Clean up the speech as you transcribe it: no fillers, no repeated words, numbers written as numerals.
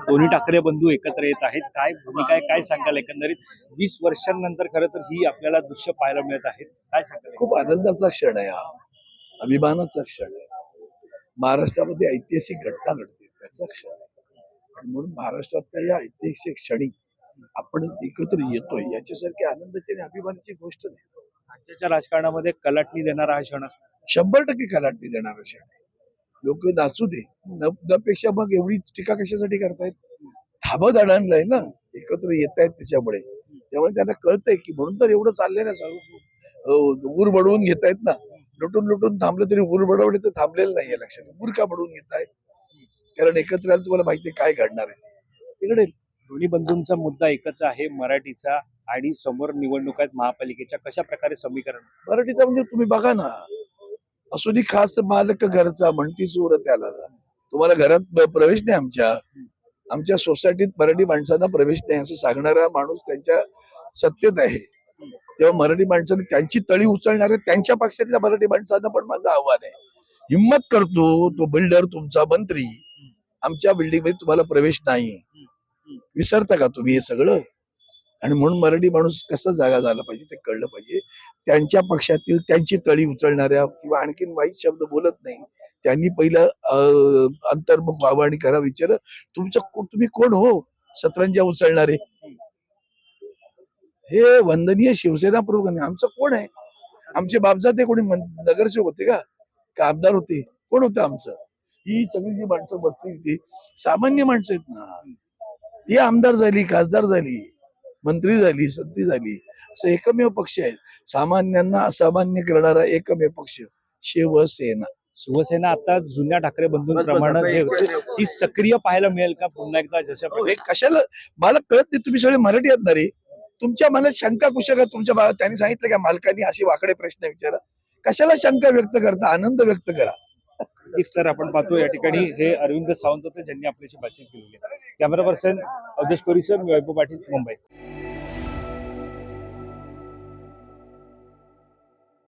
दोन्ही ठाकरे बंधू एकत्र येत आहेत. काय भूमिका आहे, काय सांगाल एकंदरीत 20 वर्षांनंतर खरं तर ही आपल्याला दृश्य पाहायला मिळत आहेत. काय सांगाल? खूप आनंदाचा क्षण आहे हा, अभिमानाचा क्षण आहे. महाराष्ट्रामध्ये ऐतिहासिक घटना घडते त्याचा क्षण आहे आणि म्हणून महाराष्ट्रातल्या या ऐतिहासिक क्षणी आपण एकत्र येतोय याच्यासारखी आनंदाची आणि अभिमानाची गोष्ट नाही. राज्याच्या राजकारणामध्ये कलाटणी देणारा हा क्षण असतो. 100% कलाटणी देणारा क्षण आहे. लोक नाचू दे नपेक्षा मग एवढी टीका कशासाठी करतायत? थांबत आणलंय ना, एकत्र येत आहेत त्यामुळे त्यांना कळतंय की म्हणून तर एवढं चाललंय ना. ऊर बडवून घेतायत ना, लुटून लुटून थांबलं तरी ऊर बडवण्याचं थांबलेलं नाहीये. लक्षात ऊर का बडवून घेतायत? कारण एकत्र आलं तुम्हाला माहितीये काय घडणार आहे तिकडे. दोन्ही बंधूंचा मुद्दा एकच आहे, मराठीचा, आणि समोर निवडणूक आहेत महापालिकेच्या. कशा प्रकारे समीकरण? मराठीचा म्हणजे तुम्ही बघा ना, असुनी खास मालक घरचा म्हणती चोर त्याला. तुम्हाला घरात प्रवेश नाही. आमच्या सोसायटीत मराठी माणसांना प्रवेश नाही असं सांगणारा माणूस त्यांच्या सत्तेत आहे. तेव्हा मराठी माणसांनी त्यांची तळी उचलणाऱ्या त्यांच्या पक्षातल्या मराठी माणसांना पण माझं आव्हान आहे. हिम्मत करतो तो बिल्डर तुमचा मंत्री, आमच्या बिल्डिंग मध्ये तुम्हाला प्रवेश नाही. विसरता का तुम्ही हे सगळं? आणि म्हणून मराठी माणूस कसा जागा झाला पाहिजे ते कळलं पाहिजे. त्यांच्या पक्षातील त्यांची तळी उचलणाऱ्या किंवा आणखीन वाईट शब्द बोलत नाही त्यांनी पहिलं अंतर्मुख व्हावं आणि करा विचार तुम्ही कोण हो सतरंजा उचलणारे? हे वंदनीय शिवसेना प्रमुख नाही. आमचं कोण आहे? आमचे बापजाते कोणी नगरसेवक होते का आमदार होते? कोण होतं आमचं? ही सगळी जी माणसं बसली ती सामान्य माणसं आहेत ना. ती आमदार झाली, खासदार झाली, मंत्री झाली, संत्री झाली. असं एकमेव पक्ष आहे. सामान्यांना असामान्य करणारा एकमेव पक्ष शिवसेना. शिवसेना आता जुन्या ठाकरे बंधूंप्रमाणे जे ती सक्रिय पाहायला मिळेल का पुन्हा एकदा? जशा कशाला मला कळत नाही. तुम्ही सगळे मराठी आहेत ना रे. तुमच्या मनात शंका कुशा का? तुमच्या त्यांनी सांगितलं का मालकांनी असे वाकडे प्रश्न विचारा? कशाला शंका व्यक्त करता? आनंद व्यक्त करा. तर आपण पाहतो या ठिकाणी हे अरविंद सावंत होते ज्यांनी आपल्याशी बातचीत केली आहे. कॅमेरा पर्सन अवधेश कोरीसर, मी वैभव पाटील, मुंबई.